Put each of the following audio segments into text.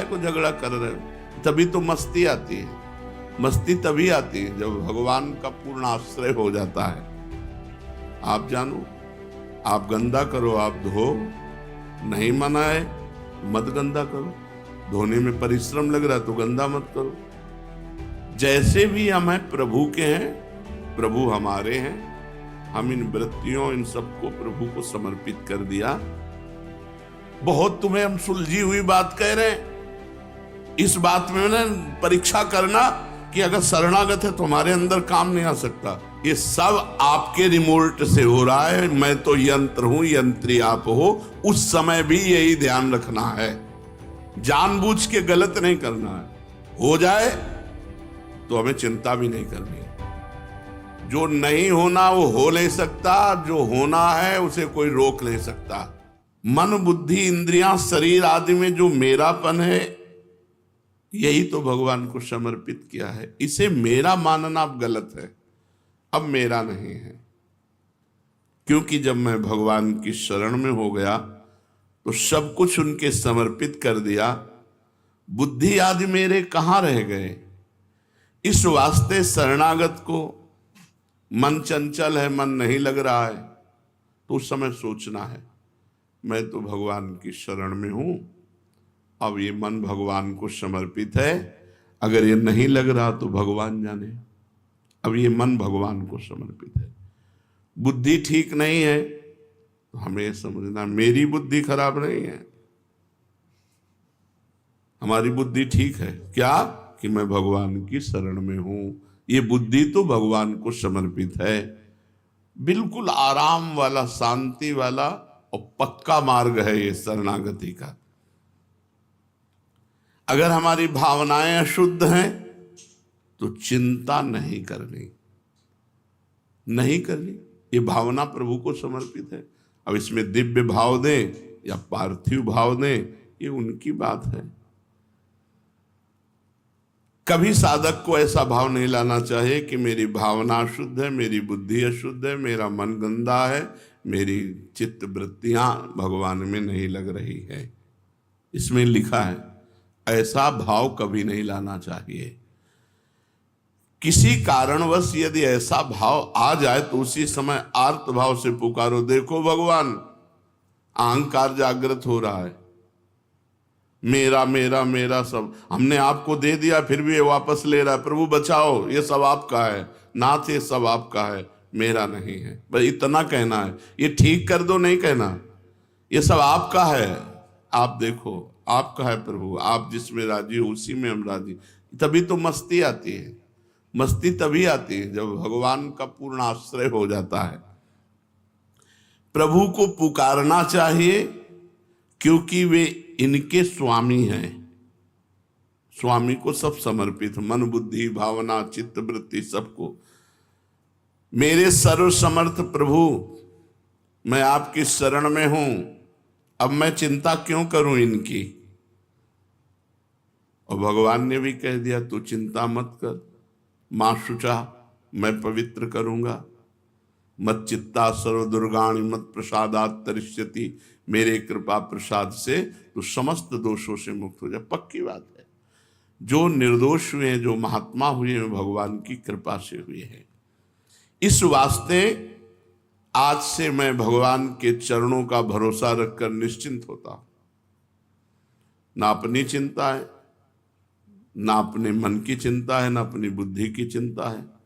को झगड़ा कर रहे हो? तभी तो मस्ती आती है। मस्ती तभी आती है जब भगवान का पूर्ण आश्रय हो जाता है। आप जानो, आप गंदा करो, आप धो, नहीं मना है मत गंदा करो। धोने में परिश्रम लग रहा है तो गंदा मत करो। जैसे भी हम हैं प्रभु के हैं, प्रभु हमारे हैं। हम इन वृत्तियों, इन सबको प्रभु को समर्पित कर दिया। बहुत तुम्हें हम सुलझी हुई बात कह रहे हैं। इस बात में ना परीक्षा करना कि अगर शरणागत है तो हमारे अंदर काम नहीं आ सकता। ये सब आपके रिमोट से हो रहा है। मैं तो यंत्र हूं, यंत्री आप हो। उस समय भी यही ध्यान रखना है, जानबूझ के गलत नहीं करना है। हो जाए तो हमें चिंता भी नहीं करनी। जो नहीं होना वो हो नहीं सकता, जो होना है उसे कोई रोक नहीं सकता। मन, बुद्धि, इंद्रियां, शरीर आदि में जो मेरापन है, यही तो भगवान को समर्पित किया है। इसे मेरा मानना अब गलत है। अब मेरा नहीं है, क्योंकि जब मैं भगवान की शरण में हो गया तो सब कुछ उनके समर्पित कर दिया। बुद्धि आदि मेरे कहां रह गए? इस वास्ते शरणागत को मन चंचल है, मन नहीं लग रहा है, तो उस समय सोचना है मैं तो भगवान की शरण में हूं। अब ये मन भगवान को समर्पित है। अगर ये नहीं लग रहा तो भगवान जाने। अब ये मन भगवान को समर्पित है। बुद्धि ठीक नहीं है तो हमें समझना मेरी बुद्धि खराब नहीं है, हमारी बुद्धि ठीक है। क्या? कि मैं भगवान की शरण में हूं। ये बुद्धि तो भगवान को समर्पित है। बिल्कुल आराम वाला, शांति वाला और पक्का मार्ग है ये शरणागति का। अगर हमारी भावनाएं अशुद्ध हैं तो चिंता नहीं करनी, नहीं करनी। ये भावना प्रभु को समर्पित है। अब इसमें दिव्य भाव दें या पार्थिव भाव दें, ये उनकी बात है। कभी साधक को ऐसा भाव नहीं लाना चाहिए कि मेरी भावना अशुद्ध है, मेरी बुद्धि अशुद्ध है, मेरा मन गंदा है, मेरी चित्त वृत्तियां भगवान में नहीं लग रही है। इसमें लिखा है, ऐसा भाव कभी नहीं लाना चाहिए। किसी कारणवश यदि ऐसा भाव आ जाए तो उसी समय आर्त भाव से पुकारो, देखो भगवान अहंकार जागृत हो रहा है, मेरा मेरा मेरा सब हमने आपको दे दिया, फिर भी ये वापस ले रहा है। प्रभु बचाओ, ये सब आपका है, नाथ ये सब आपका है, मेरा नहीं है। बस इतना कहना है। ये ठीक कर दो नहीं कहना, ये सब आपका है, आप देखो आपका है प्रभु, आप जिसमें राजी हो उसी में हम राजी। तभी तो मस्ती आती है। मस्ती तभी आती है जब भगवान का पूर्ण आश्रय हो जाता है। प्रभु को पुकारना चाहिए क्योंकि वे इनके स्वामी हैं। स्वामी को सब समर्पित, मन, बुद्धि, भावना, चित्त, वृत्ति सबको। मेरे सर्वसमर्थ प्रभु, मैं आपकी शरण में हूं, अब मैं चिंता क्यों करूं इनकी। और भगवान ने भी कह दिया तू चिंता मत कर, मां शुचा, मैं पवित्र करूंगा। मत चित्ता सर्व दुर्गाणि मत प्रसादात तरिष्यति, मेरे कृपा प्रसाद से तो समस्त दोषों से मुक्त हो जाए। पक्की बात है। जो निर्दोष हुए हैं, जो महात्मा हुए हैं, भगवान की कृपा से हुए हैं। इस वास्ते आज से मैं भगवान के चरणों का भरोसा रखकर निश्चिंत होता हूं। ना अपनी चिंता है, ना अपने मन की चिंता है, ना अपनी बुद्धि की चिंता है।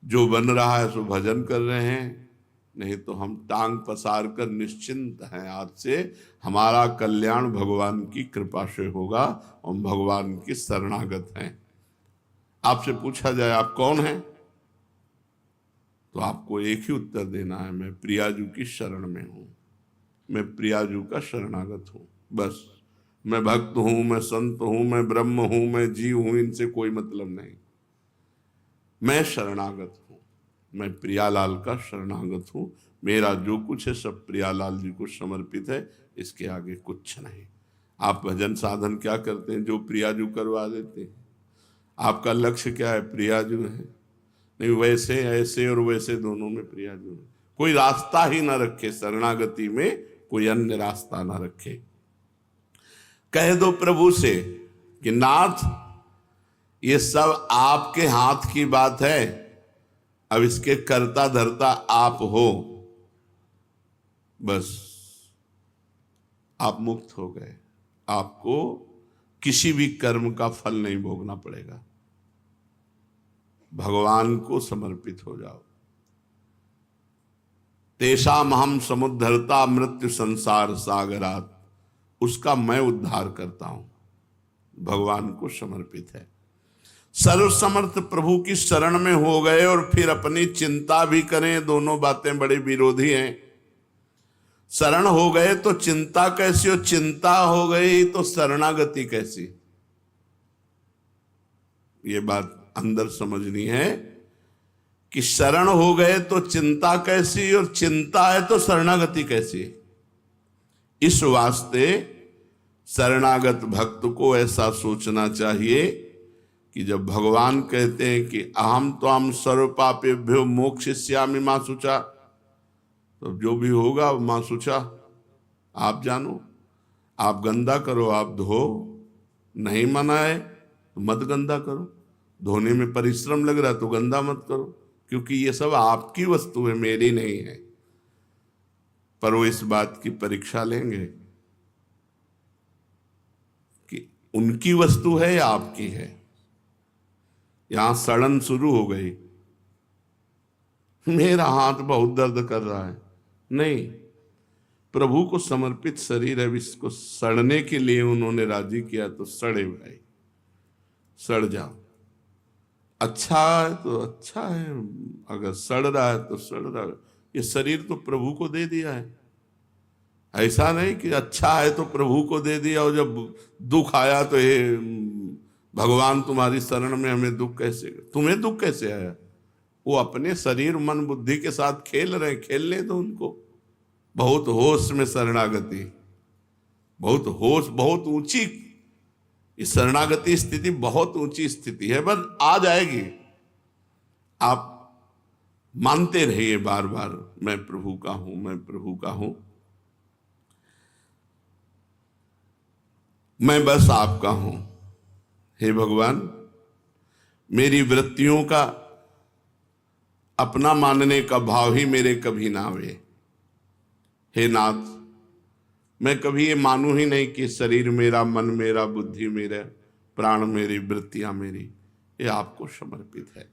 जो बन रहा है सो भजन कर रहे हैं, नहीं तो हम टांग पसार कर निश्चिंत हैं। आज से हमारा कल्याण भगवान की कृपा से होगा। हम भगवान की शरणागत हैं। आपसे पूछा जाए आप कौन हैं, तो आपको एक ही उत्तर देना है, मैं प्रियाजू की शरण में हूं, मैं प्रियाजू का शरणागत हूं। बस मैं भक्त हूं, मैं संत हूं, मैं ब्रह्म हूं, मैं जीव हूं, इनसे कोई मतलब नहीं। मैं शरणागत हूं, मैं प्रियालाल का शरणागत हूं। मेरा जो कुछ है सब प्रियालाल जी को समर्पित है, इसके आगे कुछ नहीं। आप भजन साधन क्या करते हैं? जो प्रियाजू करवा देते हैं। आपका लक्ष्य क्या है? प्रियाजू है। नहीं, वैसे ऐसे और वैसे दोनों में प्रियाजू है। कोई रास्ता ही ना रखे शरणागति में, कोई अन्य रास्ता ना रखे। कह दो प्रभु से कि नाथ, ये सब आपके हाथ की बात है, अब इसके कर्ता धर्ता आप हो। बस आप मुक्त हो गए, आपको किसी भी कर्म का फल नहीं भोगना पड़ेगा। भगवान को समर्पित हो जाओ। तेषाम हम समुद्धरता मृत्यु संसार सागरात, उसका मैं उद्धार करता हूं। भगवान को समर्पित है। सर्वसमर्थ प्रभु की शरण में हो गए और फिर अपनी चिंता भी करें, दोनों बातें बड़े विरोधी हैं। शरण हो गए तो चिंता कैसी, और चिंता हो गई तो शरणागति कैसी? ये बात अंदर समझनी है कि शरण हो गए तो चिंता कैसी, और चिंता है तो शरणागति कैसी। इस वास्ते शरणागत भक्त को ऐसा सोचना चाहिए कि जब भगवान कहते हैं कि अहम त्वाम सर्व पापेभ्यो मोक्षयिष्यामि मां शुचा, तो जो भी होगा मां शुचा, आप जानो। आप गंदा करो, आप धो, नहीं मना है तो मत गंदा करो। धोने में परिश्रम लग रहा है तो गंदा मत करो, क्योंकि ये सब आपकी वस्तु है, मेरी नहीं है। पर वो इस बात की परीक्षा लेंगे कि उनकी वस्तु है या आपकी है। यहां सड़न शुरू हो गई, मेरा हाथ बहुत दर्द कर रहा है। नहीं, प्रभु को समर्पित शरीर है, इसको सड़ने के लिए उन्होंने राजी किया तो सड़े भाई, सड़ जाओ। अच्छा है तो अच्छा है, अगर सड़ रहा है तो सड़ रहा है। ये शरीर तो प्रभु को दे दिया है। ऐसा नहीं कि अच्छा है तो प्रभु को दे दिया और जब दुख आया तो ये भगवान तुम्हारी शरण में, हमें दुख कैसे, तुम्हें दुख कैसे आया? वो अपने शरीर मन बुद्धि के साथ खेल रहे, खेलने दो उनको। बहुत होश में शरणागति, बहुत होश, बहुत ऊंची इस शरणागति स्थिति, बहुत ऊंची स्थिति है, बस आ जाएगी। आप मानते रहिए बार बार, मैं प्रभु का हूं, मैं प्रभु का हूं, मैं बस आपका हूं। हे भगवान, मेरी वृत्तियों का अपना मानने का भाव ही मेरे कभी ना आवे। हे नाथ, मैं कभी ये मानूं ही नहीं कि शरीर मेरा, मन मेरा, बुद्धि मेरा, प्राण मेरी, वृत्तियां मेरी, ये आपको समर्पित है।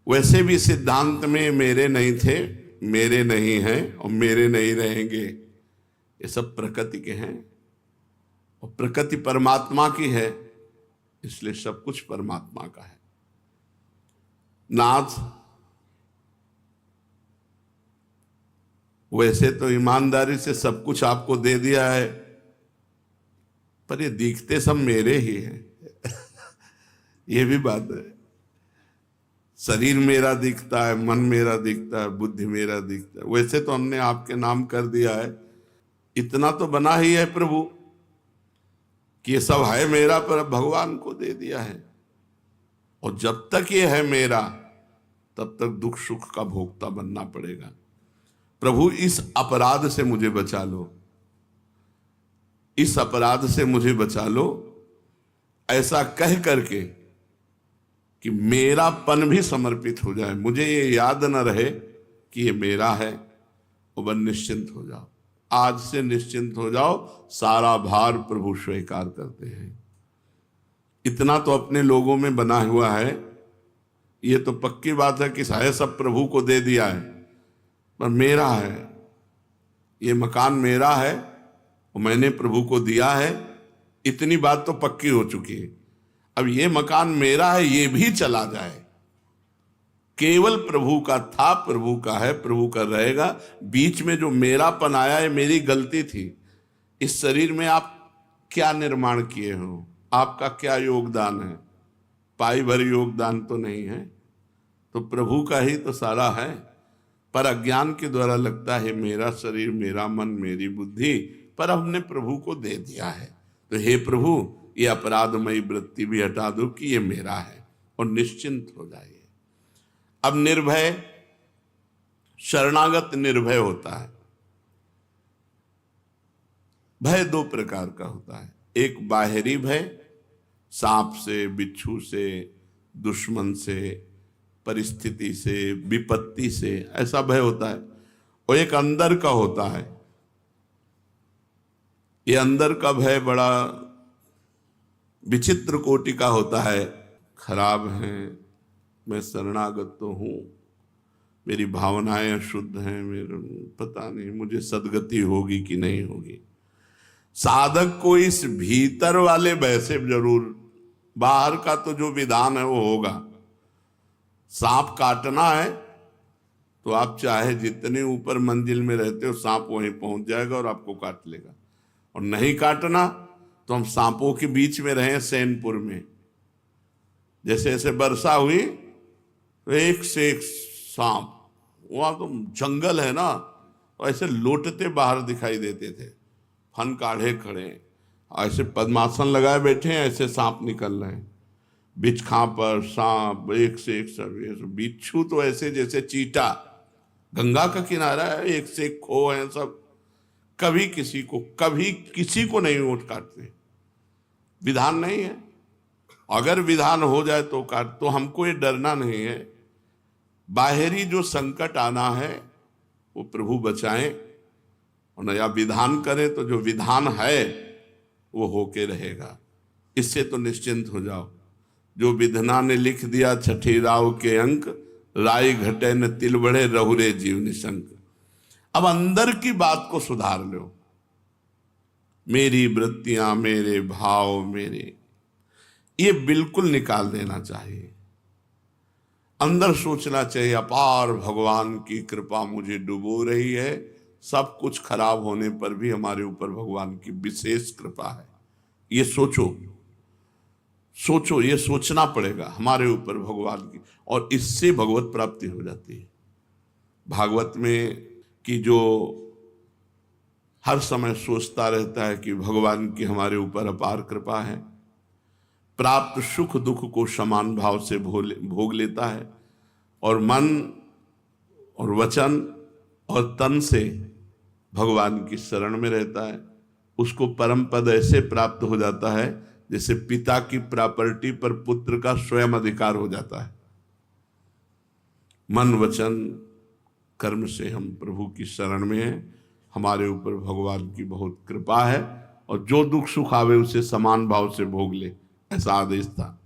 वैसे भी सिद्धांत में मेरे नहीं थे, मेरे नहीं हैं और मेरे नहीं रहेंगे, ये सब प्रकृति के हैं और प्रकृति परमात्मा की है, इसलिए सब कुछ परमात्मा का है। नाथ, वैसे तो ईमानदारी से सब कुछ आपको दे दिया है, पर ये दिखते सब मेरे ही हैं। ये भी बात है। शरीर मेरा दिखता है, मन मेरा दिखता है, बुद्धि मेरा दिखता है। वैसे तो हमने आपके नाम कर दिया है, इतना तो बना ही है प्रभु कि ये सब है मेरा, पर भगवान को दे दिया है। और जब तक ये है मेरा, तब तक दुख सुख का भोक्ता बनना पड़ेगा। प्रभु, इस अपराध से मुझे बचा लो, इस अपराध से मुझे बचा लो, ऐसा कह करके कि मेरापन भी समर्पित हो जाए, मुझे ये याद न रहे कि ये मेरा है, और बस निश्चिंत हो जाओ। आज से निश्चिंत हो जाओ, सारा भार प्रभु स्वीकार करते हैं। इतना तो अपने लोगों में बना हुआ है, ये तो पक्की बात है कि शायद सब प्रभु को दे दिया है, पर मेरा है, ये मकान मेरा है और मैंने प्रभु को दिया है, इतनी बात तो पक्की हो चुकी है। अब ये मकान मेरा है, ये भी चला जाए, केवल प्रभु का था, प्रभु का है, प्रभु का रहेगा। बीच में जो मेरापन आया है, मेरी गलती थी। इस शरीर में आप क्या निर्माण किए हो, आपका क्या योगदान है? पाई भर योगदान तो नहीं है, तो प्रभु का ही तो सारा है। पर अज्ञान के द्वारा लगता है मेरा शरीर, मेरा मन, मेरी बुद्धि, पर हमने प्रभु को दे दिया है। तो हे प्रभु, ये अपराधमयी वृत्ति भी हटा दो कि ये मेरा है, और निश्चिंत हो जाइए। अब निर्भय, शरणागत निर्भय होता है। भय दो प्रकार का होता है। एक बाहरी भय, सांप से, बिच्छू से, दुश्मन से, परिस्थिति से, विपत्ति से, ऐसा भय होता है। और एक अंदर का होता है। ये अंदर का भय बड़ा विचित्र कोटि का होता है। खराब है, मैं शरणागत तो हूं, मेरी भावनाएं अशुद्ध हैं, मेरे पता नहीं मुझे सदगति होगी कि नहीं होगी। साधक को इस भीतर वाले भय से जरूर, बाहर का तो जो विधान है वो होगा। सांप काटना है तो आप चाहे जितने ऊपर मंजिल में रहते हो, सांप वहीं पहुंच जाएगा और आपको काट लेगा। और नहीं काटना तो हम सांपों के बीच में रहे सैनपुर में, जैसे ऐसे वर्षा हुई तो एक से एक सांप, वहां तो जंगल है ना, तो ऐसे लोटते बाहर दिखाई देते थे, फन काढ़े खड़े, ऐसे पद्मासन लगाए बैठे हैं, ऐसे सांप निकल रहे हैं। बिछखा पर सांप एक से एक, सब बिच्छू तो ऐसे जैसे चीटा, गंगा का किनारा है, एक से एक खो है सब, कभी किसी को नहीं वोट काटते। विधान नहीं है, अगर विधान हो जाए तो काट, तो हमको ये डरना नहीं है। बाहरी जो संकट आना है वो प्रभु बचाएं, और नया विधान करें तो जो विधान है वो होके रहेगा। इससे तो निश्चिंत हो जाओ। जो विधना ने लिख दिया छठी राव के अंक, राय घटे न तिल बढ़े, रहुरे जीव निशंक। अब अंदर की बात को सुधार लो। मेरी वृत्तियां, मेरे भाव, मेरे, ये बिल्कुल निकाल देना चाहिए। अंदर सोचना चाहिए, अपार भगवान की कृपा मुझे डुबो रही है। सब कुछ खराब होने पर भी हमारे ऊपर भगवान की विशेष कृपा है। ये सोचो, ये सोचना पड़ेगा हमारे ऊपर भगवान की, और इससे भगवत प्राप्ति हो जाती है। भागवत में कि जो हर समय सोचता रहता है कि भगवान की हमारे ऊपर अपार कृपा है, प्राप्त सुख दुख को समान भाव से भोग लेता है, और मन और वचन और तन से भगवान की शरण में रहता है, उसको परम पद ऐसे प्राप्त हो जाता है जैसे पिता की प्रॉपर्टी पर पुत्र का स्वयं अधिकार हो जाता है। मन वचन कर्म से हम प्रभु की शरण में हैं, हमारे ऊपर भगवान की बहुत कृपा है, और जो दुख सुख आवे उसे समान भाव से भोग ले, ऐसा आदेश था।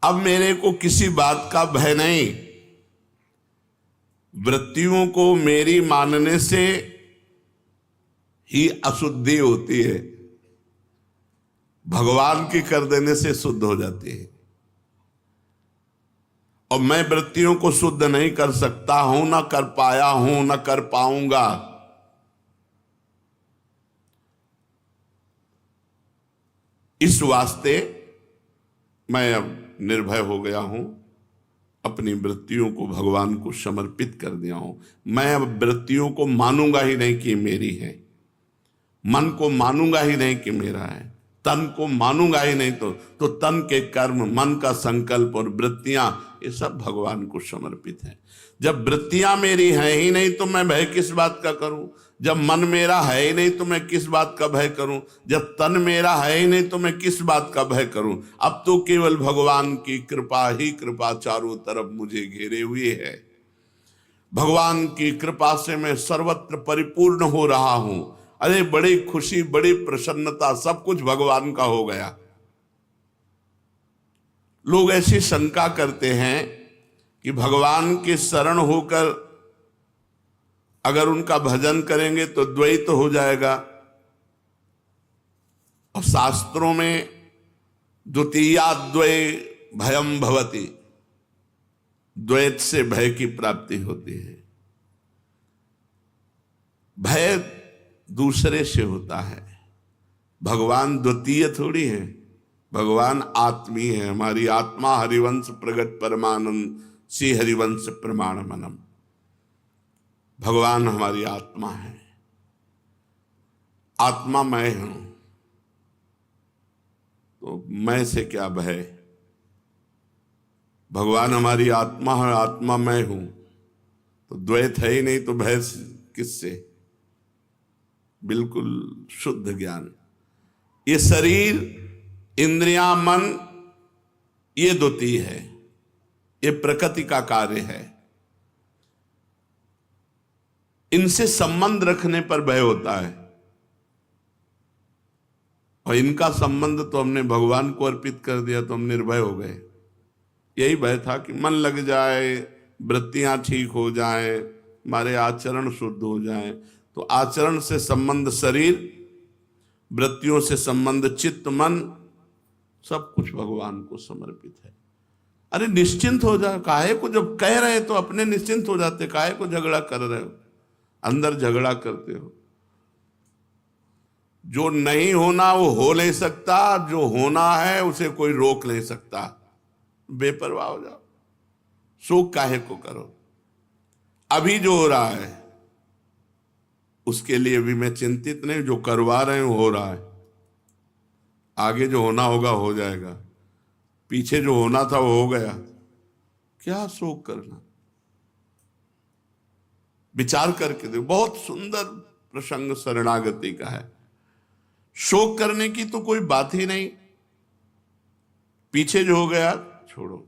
अब मेरे को किसी बात का भय नहीं। वृत्तियों को मेरी मानने से ही अशुद्धि होती है, भगवान की कर देने से शुद्ध हो जाती है। और मैं वृत्तियों को शुद्ध नहीं कर सकता हूं, ना कर पाया हूं, ना कर पाऊंगा। इस वास्ते मैं अब निर्भय हो गया हूं, अपनी वृत्तियों को भगवान को समर्पित कर दिया हूं। मैं अब वृत्तियों को मानूंगा ही नहीं कि मेरी है, मन को मानूंगा ही नहीं कि मेरा है, तन को मानूंगा ही नहीं, तो तन के कर्म, मन का संकल्प और वृत्तियां, ये सब भगवान को समर्पित हैं। जब वृत्तियां मेरी हैं ही नहीं तो मैं भय किस बात का करूं? जब मन मेरा है ही नहीं तो मैं किस बात का भय करूं? जब तन मेरा है ही नहीं तो मैं किस बात का भय करूं? अब तो केवल भगवान की कृपा ही कृपा चारों तरफ मुझे घेरे हुए है। भगवान की कृपा से मैं सर्वत्र परिपूर्ण हो रहा हूं। अरे बड़ी खुशी, बड़ी प्रसन्नता, सब कुछ भगवान का हो गया। लोग ऐसी शंका करते हैं कि भगवान के शरण होकर अगर उनका भजन करेंगे तो द्वैत हो जाएगा, और शास्त्रों में द्वितीयाद्वय भयम भवति, द्वैत से भय की प्राप्ति होती है। भय दूसरे से होता है, भगवान द्वितीय थोड़ी है, भगवान आत्मी है। हमारी आत्मा हरिवंश प्रगट परमानंद सी हरिवंश प्रमाण मनम, भगवान हमारी आत्मा है। आत्मा मैं हूं, तो मैं से क्या भय? भगवान हमारी आत्मा है, आत्मा मैं हूं, तो द्वैत है ही नहीं, तो भय किससे? बिल्कुल शुद्ध ज्ञान। ये शरीर, इंद्रियां, मन, ये द्वितीय है, ये प्रकृति का कार्य है। इनसे संबंध रखने पर भय होता है, और इनका संबंध तो हमने भगवान को अर्पित कर दिया तो हम निर्भय हो गए। यही भय था कि मन लग जाए, वृत्तियां ठीक हो जाएं, हमारे आचरण शुद्ध हो जाएं। तो आचरण से संबंध शरीर, वृत्तियों से संबंध चित्त, मन, सब कुछ भगवान को समर्पित है। अरे निश्चिंत हो जाए, काहे को, जब कह रहे तो अपने निश्चिंत हो जाते, काहे को झगड़ा कर रहे हो, अंदर झगड़ा करते हो। जो नहीं होना वो हो नहीं सकता, जो होना है उसे कोई रोक नहीं सकता। बेपरवाह हो जाओ, शोक काहे को करो। अभी जो हो रहा है उसके लिए भी मैं चिंतित नहीं, जो करवा रहे हैं हो रहा है, आगे जो होना होगा हो जाएगा, पीछे जो होना था वो हो गया, क्या शोक करना। विचार करके देखो, बहुत सुंदर प्रसंग शरणागति का है। शोक करने की तो कोई बात ही नहीं, पीछे जो हो गया छोड़ो,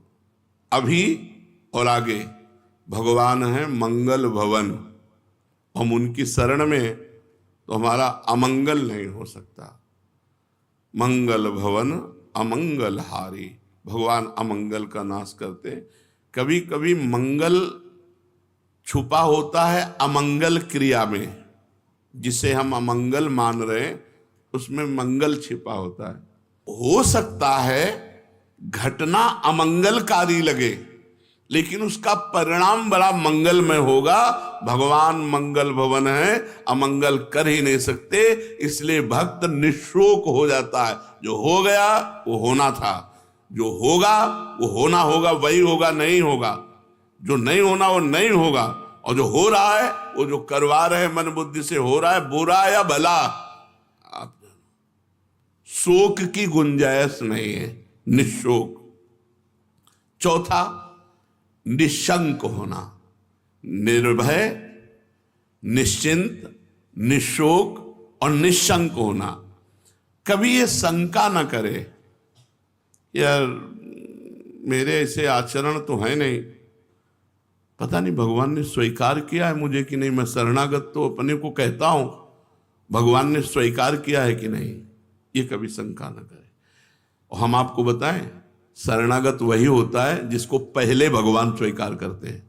अभी और आगे भगवान है मंगल भवन। हम उनकी शरण में तो हमारा अमंगल नहीं हो सकता। मंगल भवन अमंगल हारी, भगवान अमंगल का नाश करते। कभी कभी मंगल छुपा होता है अमंगल क्रिया में, जिसे हम अमंगल मान रहे हैं उसमें मंगल छिपा होता है। हो सकता है घटना अमंगलकारी लगे, लेकिन उसका परिणाम बड़ा मंगलमय होगा। भगवान मंगल भवन है, अमंगल कर ही नहीं सकते, इसलिए भक्त निशोक हो जाता है। जो हो गया वो होना था, जो होगा वो होना होगा, वही होगा, नहीं होगा। जो नहीं होना वो नहीं होगा, और जो हो रहा है वो जो करवा रहे मन बुद्धि से हो रहा है, बुरा या भला, आप शोक की गुंजाइश नहीं है, निशोक। चौथा, निशंक होना, निर्भय, निश्चिंत, निशोक और निशंक होना। कभी ये शंका ना करे, यार मेरे ऐसे आचरण तो है नहीं, पता नहीं भगवान ने स्वीकार किया है मुझे कि नहीं। मैं शरणागत तो अपने को कहता हूं, भगवान ने स्वीकार किया है कि नहीं, ये कभी शंका ना करे। और हम आपको बताएं, शरणागत वही होता है जिसको पहले भगवान स्वीकार करते हैं।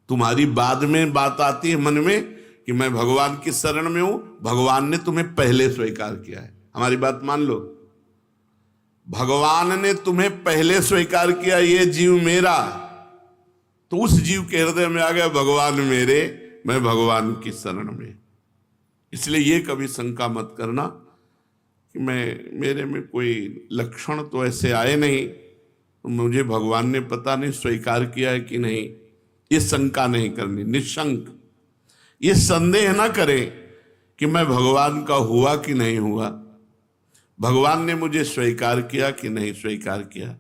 तुम्हारी बाद में बात आती है मन में कि मैं भगवान की शरण में हूं, भगवान ने तुम्हें पहले स्वीकार किया है। हमारी बात मान लो, भगवान ने तुम्हें पहले स्वीकार किया, ये जीव मेरा, तो उस जीव के हृदय में आ गया भगवान मेरे, मैं भगवान की शरण में। इसलिए ये कभी शंका मत करना कि मेरे में कोई लक्षण तो ऐसे आए नहीं, तो मुझे भगवान ने पता नहीं स्वीकार किया है कि नहीं। ये शंका नहीं करनी, निशंक। ये संदेह ना करें कि मैं भगवान का हुआ कि नहीं हुआ, भगवान ने मुझे स्वीकार किया कि नहीं स्वीकार किया।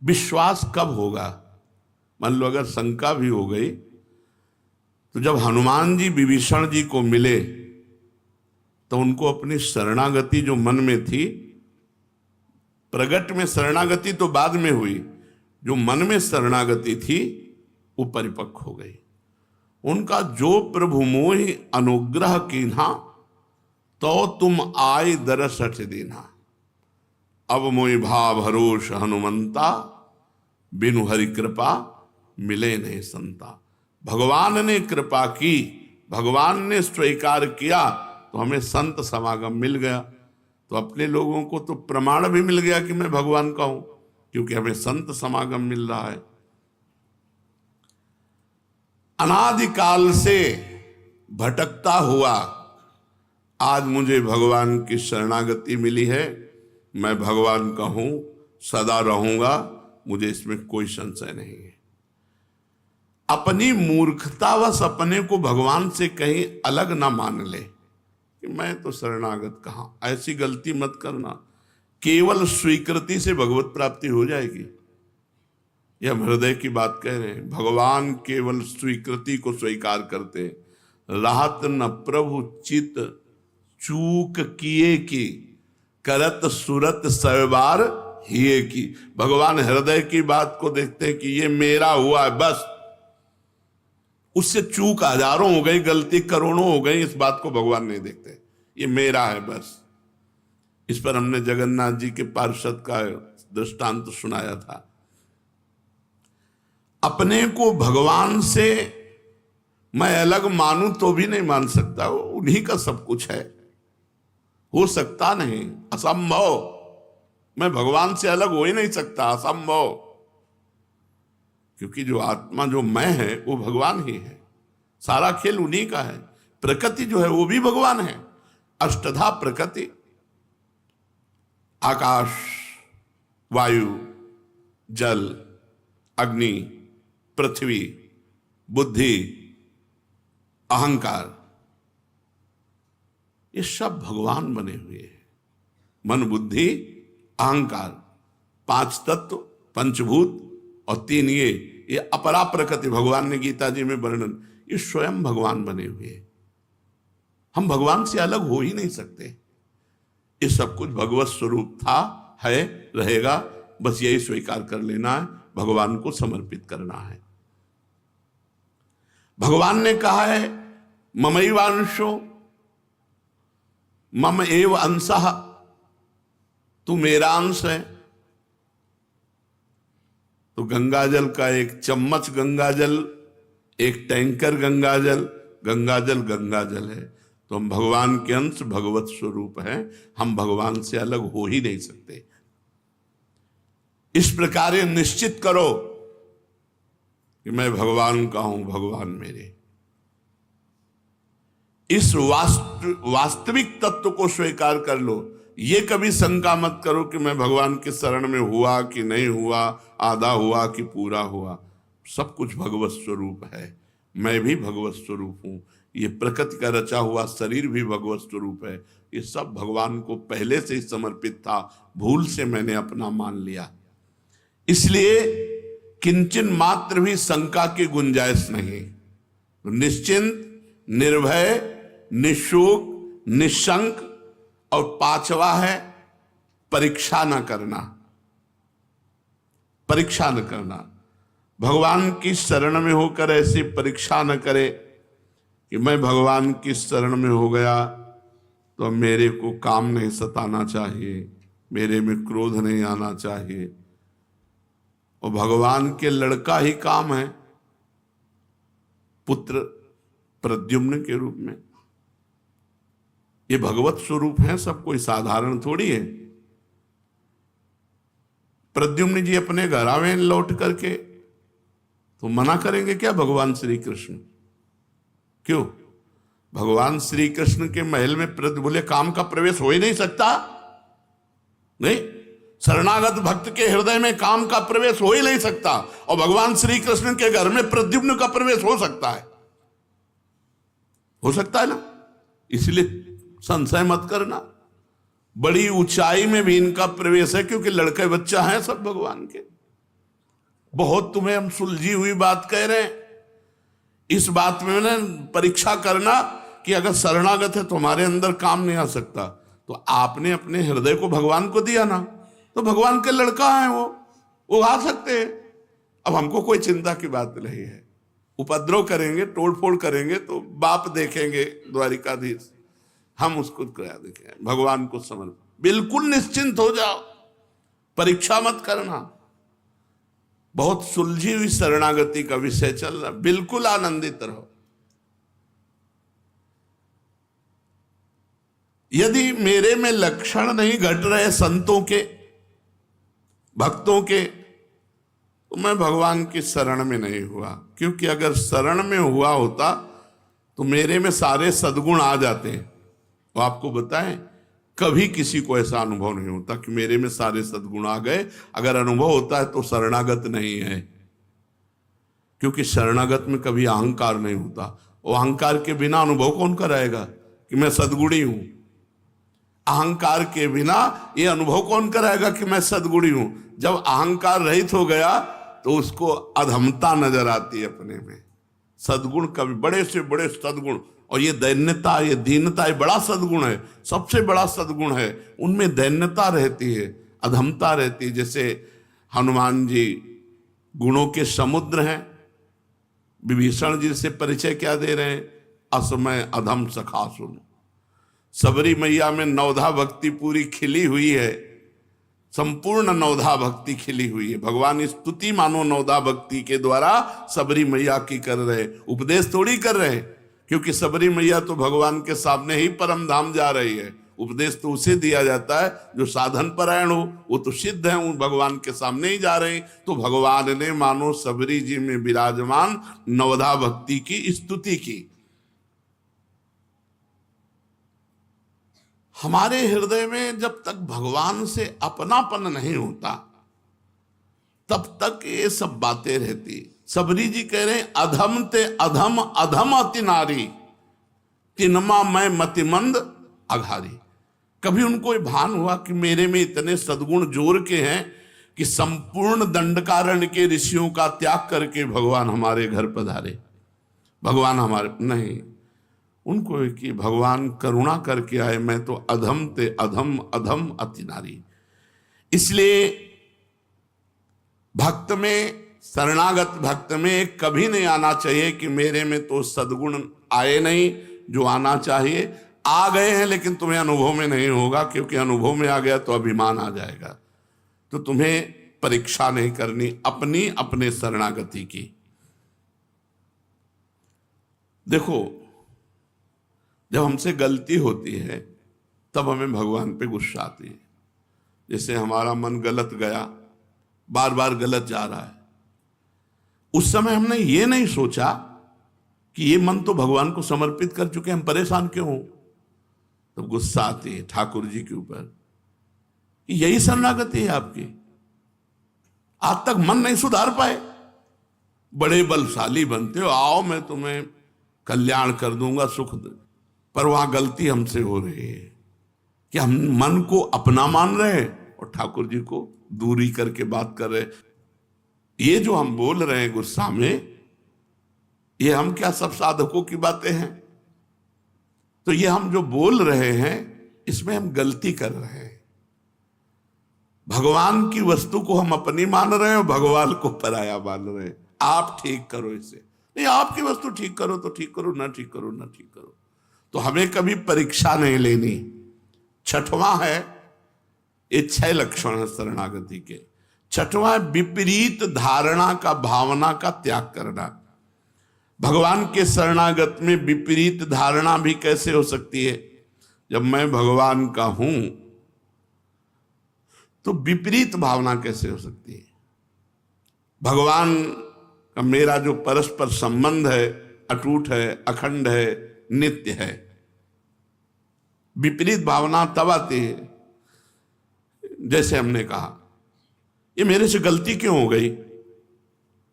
विश्वास कब होगा? मान लो अगर शंका भी हो गई, तो जब हनुमान जी विभीषण जी को मिले तो उनको अपनी शरणागति जो मन में थी, प्रगट में शरणागति तो बाद में हुई, जो मन में शरणागति थी वो परिपक्व हो गई। उनका जो प्रभु मोहि अनुग्रह कीन्हा, तो तुम आय दरस हठ दीन्हा। अब मोहि भाव भरोस हनुमंता, बिनु हरि कृपा मिले नहीं संता। भगवान ने कृपा की, भगवान ने स्वीकार किया, तो हमें संत समागम मिल गया। तो अपने लोगों को तो प्रमाण भी मिल गया कि मैं भगवान का हूं, क्योंकि हमें संत समागम मिल रहा है। अनादिकाल से भटकता हुआ आज मुझे भगवान की शरणागति मिली है, मैं भगवान का हूं, सदा रहूंगा, मुझे इसमें कोई संशय नहीं है। अपनी मूर्खतावश अपने को भगवान से कहीं अलग ना मान ले कि मैं तो शरणागत कहां। ऐसी गलती मत करना। केवल स्वीकृति से भगवत प्राप्ति हो जाएगी, यह हम हृदय की बात कह रहे हैं। भगवान केवल स्वीकृति को स्वीकार करते हैं, राहत न प्रभु चित चूक किए की, करत सुरत सैबार हिए की। भगवान हृदय की बात को देखते हैं कि ये मेरा हुआ है, बस उससे चूक हजारों हो गई, गलती करोड़ों हो गई, इस बात को भगवान नहीं देखते, ये मेरा है बस। इस पर हमने जगन्नाथ जी के पार्षद का दृष्टांत सुनाया था। अपने को भगवान से मैं अलग मानूं तो भी नहीं मान सकता, वो उन्हीं का सब कुछ है, हो सकता नहीं, असंभव। मैं भगवान से अलग हो ही नहीं सकता, असंभव। क्योंकि जो आत्मा, जो मैं है, वो भगवान ही है, सारा खेल उन्हीं का है। प्रकृति जो है वो भी भगवान है, अष्टधा प्रकृति, आकाश, वायु, जल, अग्नि, पृथ्वी, बुद्धि, अहंकार, ये सब भगवान बने हुए हैं। मन, बुद्धि, अहंकार, 5 तत्व, पंचभूत और 3 ये अपरा प्रकृति, भगवान ने गीता जी में वर्णन, ये स्वयं भगवान बने हुए हैं। हम भगवान से अलग हो ही नहीं सकते। ये सब कुछ भगवत स्वरूप था, है, रहेगा, बस यही स्वीकार कर लेना है, भगवान को समर्पित करना है। भगवान ने कहा है ममैवांशो मम एव अंशः, तू मेरा अंश है। तो गंगाजल का एक चम्मच गंगाजल, एक टैंकर गंगाजल, गंगाजल है। तो हम भगवान के अंश, भगवत स्वरूप हैं, हम भगवान से अलग हो ही नहीं सकते। इस प्रकार ये निश्चित करो कि मैं भगवान का हूं, भगवान मेरे। इस वास्तविक तत्व को स्वीकार कर लो। ये कभी शंका मत करो कि मैं भगवान के शरण में हुआ कि नहीं हुआ, आधा हुआ कि पूरा हुआ। सब कुछ भगवत स्वरूप है, मैं भी भगवत स्वरूप हूं, ये प्रकृति का रचा हुआ शरीर भी भगवत स्वरूप है। ये सब भगवान को पहले से ही समर्पित था, भूल से मैंने अपना मान लिया। इसलिए किंचन मात्र भी शंका की गुंजाइश नहीं। निश्चिंत, निर्भय, निशुक, निशंक। और 5वां है परीक्षा न करना, परीक्षा न करना। भगवान की शरण में होकर ऐसी परीक्षा न करे कि मैं भगवान की शरण में हो गया तो मेरे को काम नहीं सताना चाहिए, मेरे में क्रोध नहीं आना चाहिए। और भगवान के लड़का ही काम है, पुत्र प्रद्युम्न के रूप में। ये भगवत स्वरूप है, सब कोई साधारण थोड़ी है। प्रद्युम्न जी अपने घर आवे लौट करके तो मना करेंगे क्या भगवान श्री कृष्ण? क्यों? भगवान श्री कृष्ण के महल में बोले काम का प्रवेश हो ही नहीं सकता। नहीं, शरणागत भक्त के हृदय में काम का प्रवेश हो ही नहीं सकता, और भगवान श्री कृष्ण के घर में प्रद्युम्न का प्रवेश हो सकता है, हो सकता है ना। इसलिए संशय मत करना, बड़ी ऊंचाई में भी इनका प्रवेश है, क्योंकि लड़के बच्चा हैं सब भगवान के। बहुत तुम्हें हम सुलझी हुई बात कह रहे हैं, इस बात में ना परीक्षा करना कि अगर शरणागत है तुम्हारे अंदर काम नहीं आ सकता, तो आपने अपने हृदय को भगवान को दिया ना, तो भगवान के लड़का है वो आ सकते हैं। अब हमको कोई चिंता की बात नहीं है। उपद्रव करेंगे, तोड़फोड़ करेंगे तो बाप देखेंगे द्वारिकाधीश, हम उसको क्या देखें, भगवान को समझ। बिल्कुल निश्चिंत हो जाओ, परीक्षा मत करना। बहुत सुलझी हुई शरणागति का विषय चल रहा, बिल्कुल आनंदित रहो। यदि मेरे में लक्षण नहीं घट रहे संतों के, भक्तों के, तो मैं भगवान की शरण में नहीं हुआ। क्योंकि अगर शरण में हुआ होता तो मेरे में सारे सद्गुण आ जाते हैं। तो आपको बताएं, कभी किसी को ऐसा अनुभव नहीं होता कि मेरे में सारे सद्गुण आ गए। अगर अनुभव होता है तो शरणागत नहीं है, क्योंकि शरणागत में कभी अहंकार नहीं होता। और अहंकार के बिना अनुभव कौन कराएगा कि मैं सद्गुणी हूं? अहंकार के बिना ये अनुभव कौन कराएगा कि मैं सद्गुणी हूं? जब अहंकार रहित हो गया तो उसको अधमता नजर आती है अपने में। सद्गुण कभी, बड़े से बड़े सद्गुण, और ये दैन्यता, ये दीनता, ये बड़ा सद्गुण है, सबसे बड़ा सद्गुण है। उनमें दैन्यता रहती है, अधमता रहती है। जैसे हनुमान जी गुणों के समुद्र हैं, विभीषण जी से परिचय क्या दे रहे हैं? असमय अधम सखा सुन। सबरी मैया में नवधा भक्ति पूरी खिली हुई है, संपूर्ण नवधा भक्ति खिली हुई है। भगवान स्तुति मानो नवधा भक्ति के द्वारा सबरी मैया की कर रहे, उपदेश थोड़ी कर रहे, क्योंकि सबरी मैया तो भगवान के सामने ही परम धाम जा रही है। उपदेश तो उसे दिया जाता है जो साधन परायण हो, वो तो सिद्ध है, उन भगवान के सामने ही जा रहे हैं। तो भगवान ने मानो सबरी जी में विराजमान नवधा भक्ति की स्तुति की। हमारे हृदय में जब तक भगवान से अपनापन नहीं होता तब तक ये सब बातें रहती। सबरी जी कह रहे अधम ते अधम अधम अति नारी, तिनमा मैं मतिमंद अघारी। कभी उनको ये भान हुआ कि मेरे में इतने सद्गुण जोर के हैं कि संपूर्ण दंडकारण्य के ऋषियों का त्याग करके भगवान हमारे घर पधारे? भगवान हमारे नहीं, उनको कि भगवान करुणा करके आए, मैं तो अधम ते अधम अधम अति नारी। इसलिए भक्त में, शरणागत भक्त में कभी नहीं आना चाहिए कि मेरे में तो सद्गुण आए नहीं जो आना चाहिए। आ गए हैं लेकिन तुम्हें अनुभव में नहीं होगा, क्योंकि अनुभव में आ गया तो अभिमान आ जाएगा। तो तुम्हें परीक्षा नहीं करनी अपनी अपने शरणागति की। देखो, जब हमसे गलती होती है तब हमें भगवान पे गुस्सा आती है। जैसे हमारा मन गलत गया, बार बार गलत जा रहा है, उस समय हमने ये नहीं सोचा कि ये मन तो भगवान को समर्पित कर चुके, हम परेशान क्यों हो? तब गुस्सा आती है ठाकुर जी के ऊपर। यही शरणागति है आपकी। आज तक मन नहीं सुधार पाए, बड़े बलशाली बनते हो, आओ मैं तुम्हें कल्याण कर दूंगा, सुख दे। पर वहां गलती हमसे हो रही है कि हम मन को अपना मान रहे हैं और ठाकुर जी को दूरी करके बात कर रहे। ये जो हम बोल रहे हैं गुस्सा में, ये हम क्या सब साधकों की बातें हैं? तो ये हम जो बोल रहे हैं इसमें हम गलती कर रहे हैं। भगवान की वस्तु को हम अपनी मान रहे हैं और भगवान को पराया मान रहे हैं। आप ठीक करो इसे, नहीं आपकी वस्तु ठीक करो तो ठीक करो, ना ठीक करो ना ठीक करो। तो हमें कभी परीक्षा नहीं लेनी। छठवां है, ये 6 लक्षण है शरणागति के। छठवां है विपरीत धारणा का, भावना का त्याग करना। भगवान के शरणागत में विपरीत धारणा भी कैसे हो सकती है? जब मैं भगवान का हूं तो विपरीत भावना कैसे हो सकती है? भगवान का मेरा जो परस्पर संबंध है अटूट है, अखंड है, नित्य है। विपरीत भावना तब आती है जैसे हमने कहा ये मेरे से गलती क्यों हो गई।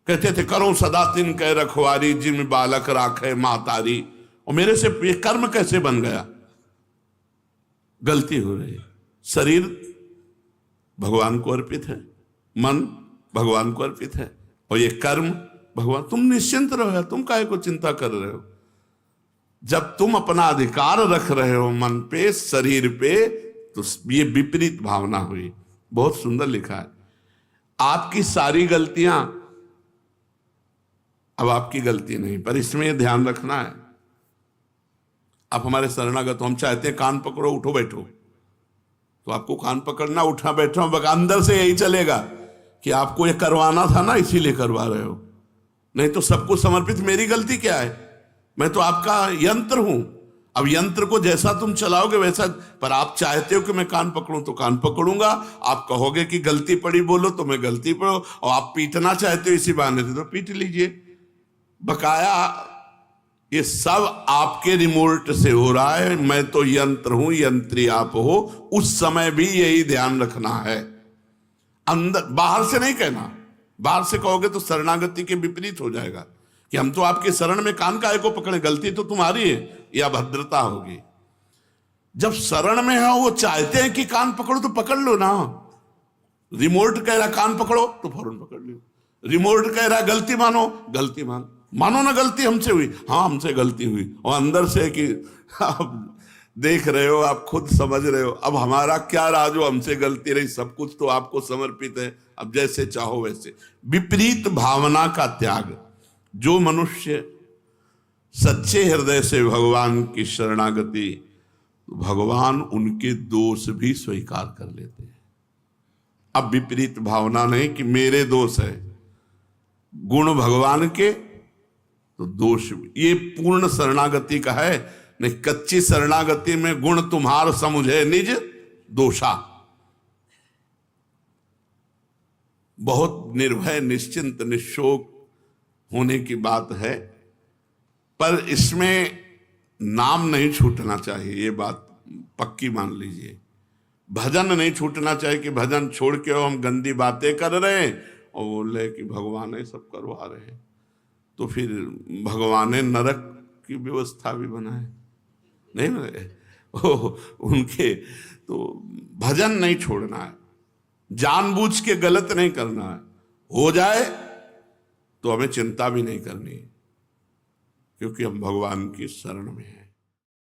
कहते थे करो सदा तिन कह रखवारी, जिम बालक राखे महतारी। और मेरे से ये कर्म कैसे बन गया? गलती हो रही है। शरीर भगवान को अर्पित है, मन भगवान को अर्पित है, और ये कर्म भगवान। तुम निश्चिंत रहो, तुम काहे को चिंता कर रहे हो? जब तुम अपना अधिकार रख रहे हो मन पे, शरीर पे, तो ये विपरीत भावना हुई। बहुत सुंदर लिखा है, आपकी सारी गलतियां अब आपकी गलती नहीं, पर इसमें ध्यान रखना है। आप हमारे शरणागत हो, हम चाहते हैं कान पकड़ो उठो बैठो, तो आपको कान पकड़ना उठना बैठना, अंदर से यही चलेगा कि आपको ये करवाना था ना, इसीलिए करवा रहे हो। नहीं तो सबको समर्पित, मेरी गलती क्या है? मैं तो आपका यंत्र हूं। अब यंत्र को जैसा तुम चलाओगे वैसा, पर आप चाहते हो कि मैं कान पकड़ूं तो कान पकड़ूंगा, आप कहोगे कि गलती पड़ी बोलो तो मैं गलती पड़ो, और आप पीटना चाहते हो इसी बहाने से तो पीट लीजिए। बकाया ये सब आपके रिमोट से हो रहा है। मैं तो यंत्र हूं, यंत्री आप हो। उस समय भी यही ध्यान रखना है, अंदर, बाहर से नहीं कहना। बाहर से कहोगे तो शरणागति के विपरीत हो जाएगा कि हम तो आपके शरण में कान काहे को पकड़े, गलती तो तुम्हारी है, या अभद्रता होगी। जब शरण में है वो चाहते हैं कि कान पकड़ो तो पकड़ लो ना। रिमोट कह रहा कान पकड़ो तो फौरन पकड़ लो, रिमोट कह रहा गलती मानो, गलती मान। मानो ना गलती हमसे हुई, हाँ हमसे गलती हुई, और अंदर से कि आप देख रहे हो, आप खुद समझ रहे हो, अब हमारा क्या रहा जो हमसे गलती रही, सब कुछ तो आपको समर्पित है, अब जैसे चाहो वैसे। विपरीत भावना का त्याग। जो मनुष्य सच्चे हृदय से भगवान की शरणागति, तो भगवान उनके दोष भी स्वीकार कर लेते हैं। अब विपरीत भावना नहीं कि मेरे दोष है, गुण भगवान के तो दोष भी। ये पूर्ण शरणागति का है, नहीं कच्ची शरणागति में गुण तुम्हार समुझे निज दोषा। बहुत निर्भय निश्चिंत निशोक होने की बात है, पर इसमें नाम नहीं छूटना चाहिए, ये बात पक्की मान लीजिए। भजन नहीं छूटना चाहिए कि भजन छोड़ के हम गंदी बातें कर रहे हैं और बोले कि भगवान सब करवा रहे हैं, तो फिर भगवान नरक की व्यवस्था भी बनाए नहीं ना उनके। तो भजन नहीं छोड़ना है, जानबूझ के गलत नहीं करना है, हो जाए तो हमें चिंता भी नहीं करनी, क्योंकि हम भगवान की शरण में हैं।